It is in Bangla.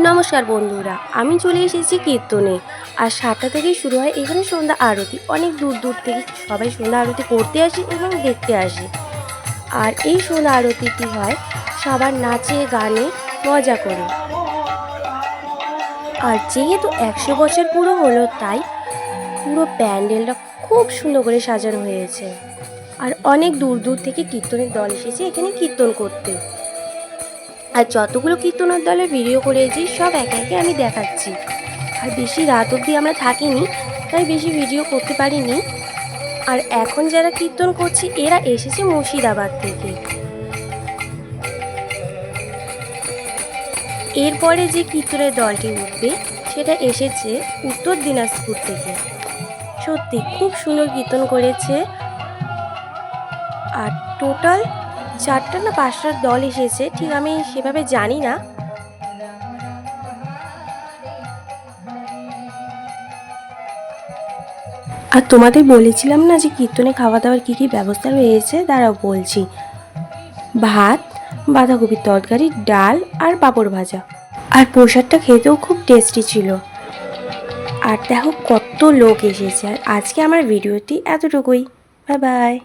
নমস্কার বন্ধুরা, আমি চলে এসেছি কীর্তনে। আর 7টা থেকেই শুরু হয় এখানে সন্ধ্যা আরতি। অনেক দূর দূর থেকে সবাই সন্ধ্যা আরতি করতে আসে এবং দেখতে আসে। আর এই সন্ধ্যা আরতিটি হয় সবার নাচে গানে মজা করে। আর যেহেতু 100 বছর পুরো হলো, তাই পুরো প্যান্ডেলটা খুব সুন্দর করে সাজানো হয়েছে। আর অনেক দূর দূর থেকে কীর্তনের দল এসেছে এখানে কীর্তন করতে। আর যতগুলো কীর্তনের দলের ভিডিও করেছি সব একে একে আমি দেখাচ্ছি। আর বেশি রাত অবধি আমরা থাকিনি, তাই বেশি ভিডিও করতে পারিনি। আর এখন যারা কীর্তন করছে এরা এসেছে মুর্শিদাবাদ থেকে। এরপরে যে কীর্তনের দলটি উঠবে সেটা এসেছে উত্তর দিনাজপুর থেকে। সত্যি খুব সুন্দর কীর্তন করেছে। আর টোটাল 4টা না 5টার দল এসেছে, ঠিক আমি সেভাবে জানি না। আর তোমাদের বলেছিলাম না যে কীর্তনে খাওয়া দাওয়ার কী কী ব্যবস্থা রয়েছে, দাঁড়াও বলছি। ভাত, বাঁধাকপির তরকারি, ডাল আর পাঁপড় ভাজা। আর প্রসাদটা খেতেও খুব টেস্টি ছিল। আর দেখো কত লোক এসেছে। আর আজকে আমার ভিডিওটি এতটুকুই। Bye bye.